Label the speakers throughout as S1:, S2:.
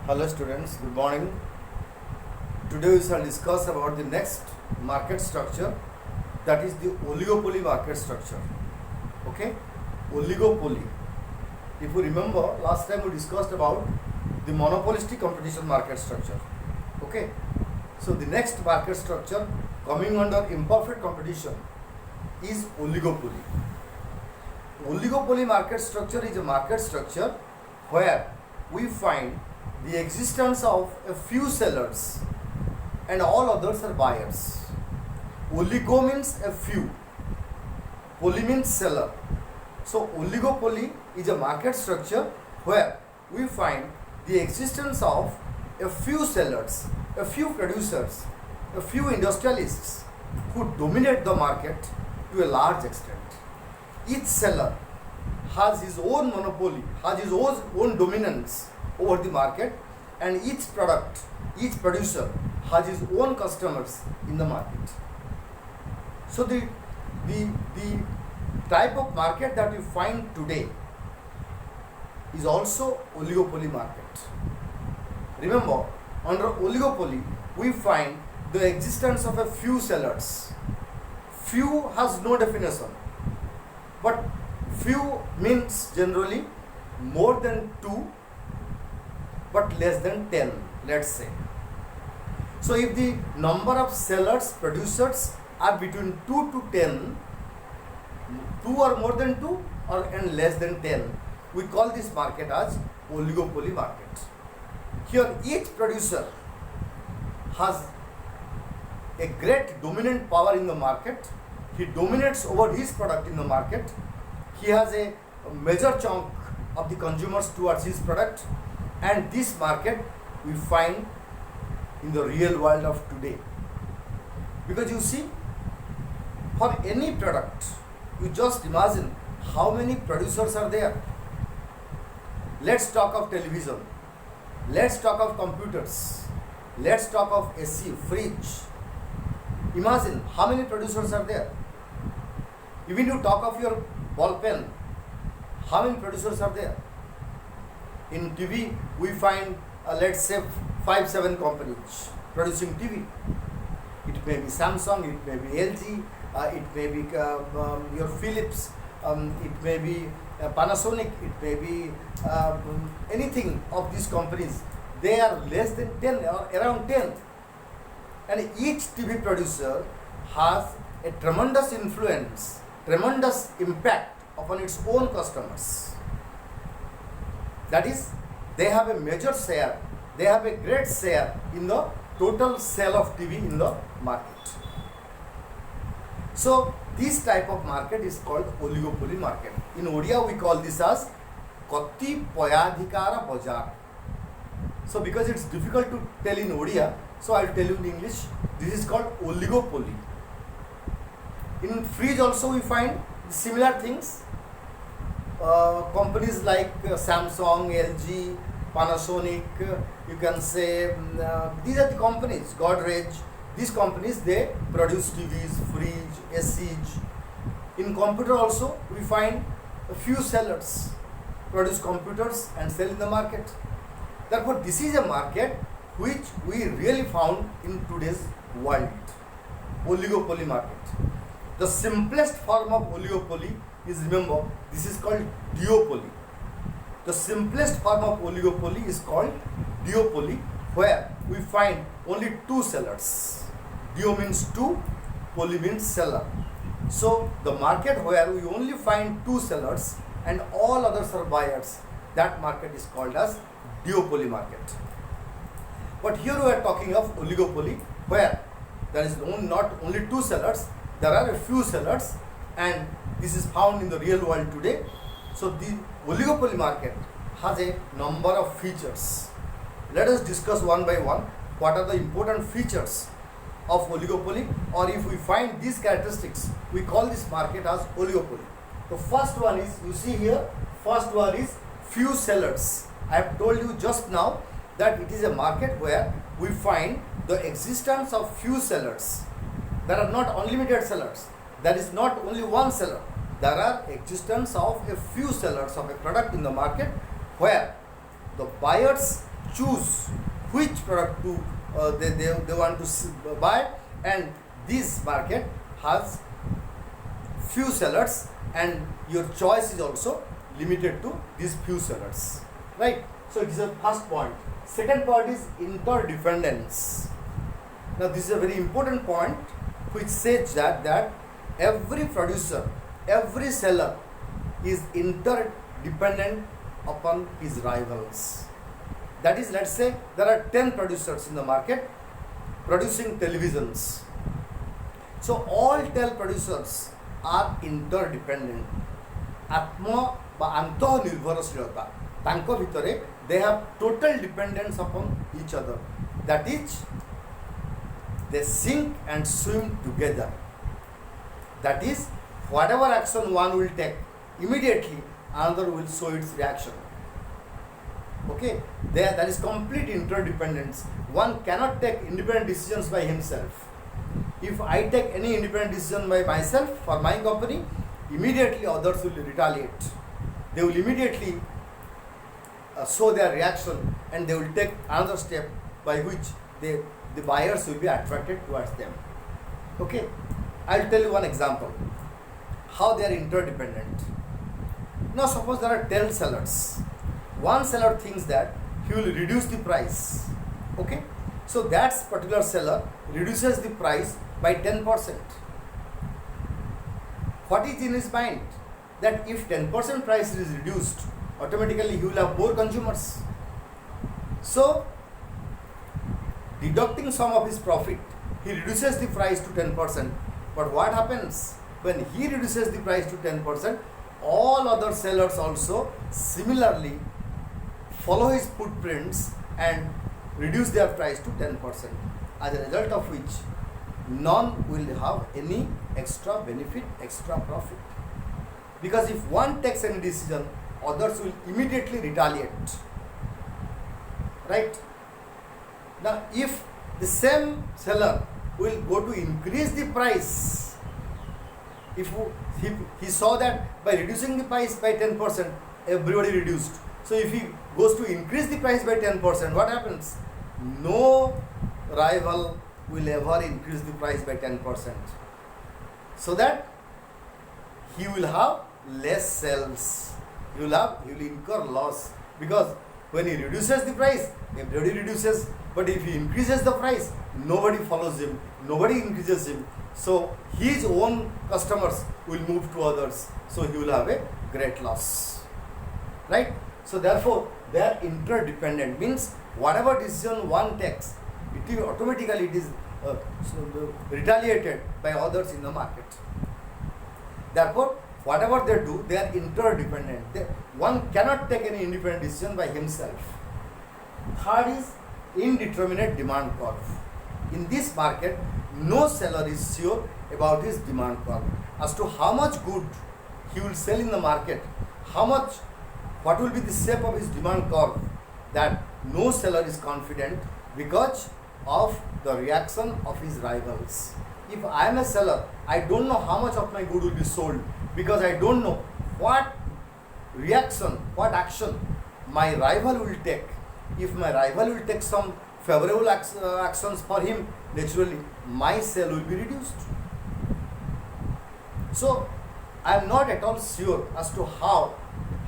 S1: Hello students, good morning. Today we shall discuss about the next market structure, that is the oligopoly market structure. Okay, oligopoly. If you remember, last time we discussed about the monopolistic competition market structure. Okay, so the next market structure coming under imperfect competition is oligopoly. Oligopoly market structure is a market structure where we find the existence of a few sellers and all others are buyers. Oligo means a few, poly means seller. So oligopoly is a market structure where we find the existence of a few sellers, a few producers, a few industrialists who dominate the market to a large extent. Each seller has his own monopoly, has his own dominance over the market, and each product, each producer has his own customers in the market. So the type of market that we find today is also oligopoly market. Remember, under oligopoly we find the existence of a few sellers. Few has no definition, but few means generally more than 2 but less than 10, let's say. So if the number of sellers, producers are between 2 to 10, 2 or more than 2 or and less than 10, we call this market as oligopoly market. Here each producer has a great dominant power in the market. He dominates over his product in the market. He has a major chunk of the consumers towards his product, and this market we find in the real world of today. Because you see, for any product, you just imagine how many producers are there. Let's talk of television, let's talk of computers, let's talk of AC, fridge. Imagine how many producers are there. Even you talk of your ball pen, how many producers are there? In TV, we find, let's say, 5-7 companies producing TV. It may be Samsung, it may be LG, it may be your Philips, it may be Panasonic, it may be anything of these companies. They are less than 10 or around 10. And each TV producer has a tremendous influence, tremendous impact upon its own customers. That is, they have a major share, they have a great share in the total sale of TV in the market. So this type of market is called oligopoly market. In Odia we call this as Kati Payadhikara Bajar. So because it's difficult to tell in Odia, so I'll tell you in English. This is called oligopoly. In fridge also we find similar things. Companies like Samsung, LG, Panasonic, you can say these are the companies, Godrej. These companies, they produce TVs, fridge, ACs. In computer also we find a few sellers produce computers and sell in the market. Therefore this is a market which we really found in today's world, oligopoly market. The simplest form of oligopoly is, remember, this is called duopoly. The simplest form of oligopoly is called duopoly, where we find only 2 sellers. Duo means 2, poly means seller. So the market where we only find 2 sellers and all others are buyers, that market is called as duopoly market. But here we are talking of oligopoly, where there is not only 2 sellers, there are a few sellers, and this is found in the real world today. So the oligopoly market has a number of features. Let us discuss one by one what are the important features of oligopoly, or if we find these characteristics, we call this market as oligopoly. The first one is, you see here, first one is few sellers. I have told you just now that it is a market where we find the existence of few sellers. There are not unlimited sellers. There is not only one seller. There are existence of a few sellers of a product in the market where the buyers choose which product to they want to buy, and this market has few sellers, and your choice is also limited to these few sellers, right? So it is a first point. Second point is interdependence. Now this is a very important point which says that every producer, every seller is interdependent upon his rivals. That is, let's say there are 10 producers in the market producing televisions. So all 10 producers are interdependent. Atma ba anto nirvarashilata. Tanko bhitare they have total dependence upon each other. That is, they sink and swim together. That is, whatever action one will take, immediately another will show its reaction. Okay, that is complete interdependence. One cannot take independent decisions by himself. If I take any independent decision by myself for my company, immediately others will retaliate. They will immediately show their reaction, and they will take another step by which the buyers will be attracted towards them. Okay, I will tell you one example how they are interdependent. Now suppose there are 10 sellers. One seller thinks that he will reduce the price. Okay, so that particular seller reduces the price by 10%. What is in his mind? That if 10% price is reduced, automatically he will have more consumers. So, deducting some of his profit, he reduces the price to 10%. But what happens? When he reduces the price to 10%, all other sellers also similarly follow his footprints and reduce their price to 10%. As a result of which, none will have any extra benefit, extra profit. Because if one takes any decision, others will immediately retaliate. Right? Now, if the same seller will go to increase the price, if he saw that by reducing the price by 10%, everybody reduced. So if he goes to increase the price by 10%, what happens? No rival will ever increase the price by 10%. So that he will have less sales. He will incur loss, because when he reduces the price, everybody reduces. But if he increases the price, nobody follows him, nobody increases him. So his own customers will move to others. So he will have a great loss. Right? So therefore, they are interdependent. Means whatever decision one takes, it automatically it is retaliated by others in the market. Therefore, whatever they do, they are interdependent. One cannot take any independent decision by himself. Third is indeterminate demand curve. In this market, no seller is sure about his demand curve. As to how much good he will sell in the market, what will be the shape of his demand curve, that no seller is confident because of the reaction of his rivals. If I am a seller, I don't know how much of my good will be sold, because I don't know what reaction, what action my rival will take. If my rival will take some favorable actions for him, naturally my sale will be reduced. So I am not at all sure as to how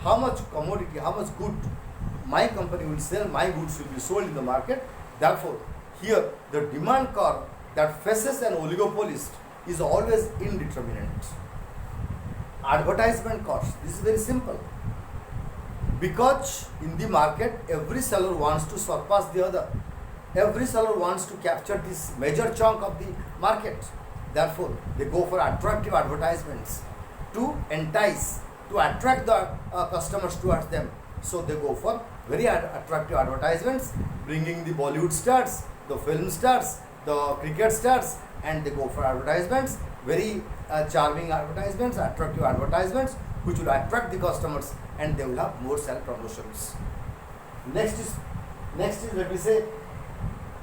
S1: much commodity, how much good my company will sell, my goods will be sold in the market. Therefore, here the demand curve that faces an oligopolist is always indeterminate. Advertisement cost, this is very simple. Because in the market, every seller wants to surpass the other. Every seller wants to capture this major chunk of the market. Therefore, they go for attractive advertisements to entice, to attract the customers towards them. So they go for very attractive advertisements, bringing the Bollywood stars, the film stars, the cricket stars, and they go for advertisements, very charming advertisements, attractive advertisements, which will attract the customers, and they will have more sale promotions. Next is let me say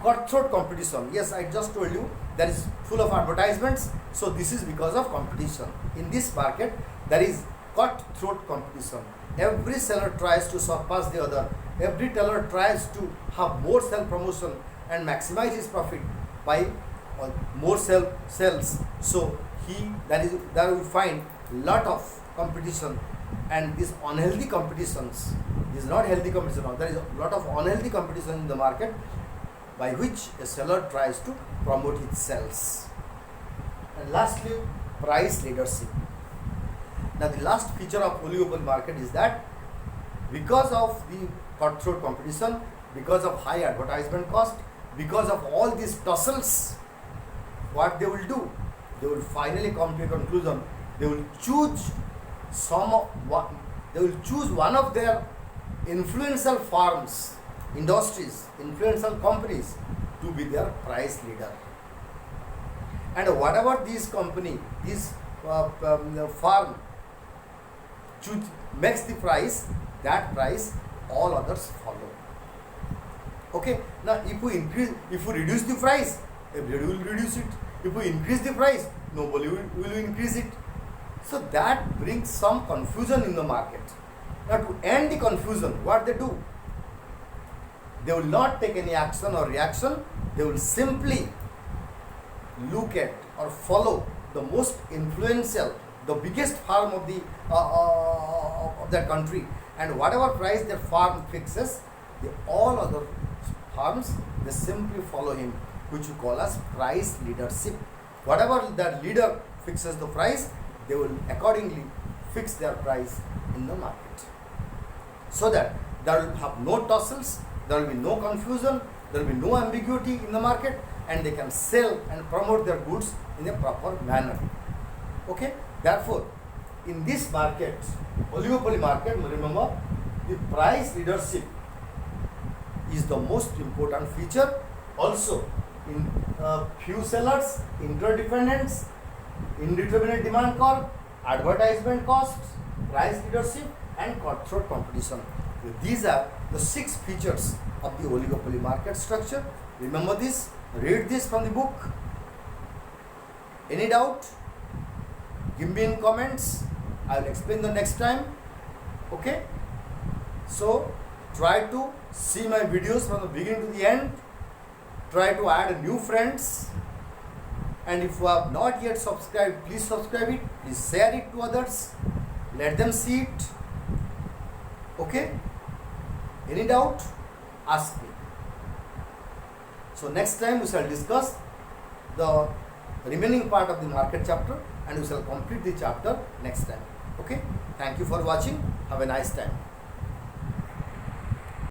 S1: cutthroat competition. Yes, I just told you that is full of advertisements. So this is because of competition. In this market, there is cutthroat competition. Every seller tries to surpass the other. every teller tries to have more self promotion and maximize his profit by more sales. So that we find lot of competition, and these unhealthy competitions, this is not healthy competition. There is a lot of unhealthy competition in the market by which a seller tries to promote his sales. And lastly, price leadership. Now the last feature of oligopoly market is that because of the cutthroat competition, because of high advertisement cost, because of all these tussles, what they will do? They will finally come to a conclusion. They will choose one of their influential firms, industries, influential companies to be their price leader. And whatever this company, this firm makes the price, that price all others follow. Okay. Now if we reduce the price, everybody will reduce it. If we increase the price, nobody will increase it. So that brings some confusion in the market. Now to end the confusion, what they do? They will not take any action or reaction. They will simply look at or follow the most influential, the biggest firm of that country, and whatever price their firm fixes, all other firms, they simply follow him, which we call as price leadership. Whatever that leader fixes the price, they will accordingly fix their price in the market, so that there will have no tussles, there will be no confusion, there will be no ambiguity in the market, and they can sell and promote their goods in a proper manner. Okay. Therefore, in this market, oligopoly market, remember, the price leadership is the most important feature. Also, in few sellers, interdependence, indeterminate demand curve, advertisement costs, price leadership, and cutthroat competition. These are the 6 features of the oligopoly market structure. Remember this, read this from the book. Any doubt? Give me in comments. I will explain the next time. Okay. So try to see my videos from the beginning to the end. Try to add new friends. And if you have not yet subscribed, please subscribe it. Please share it to others. Let them see it. Okay. Any doubt? Ask me. So next time we shall discuss the remaining part of the market chapter, and we shall complete the chapter next time. Okay. Thank you for watching. Have a nice time.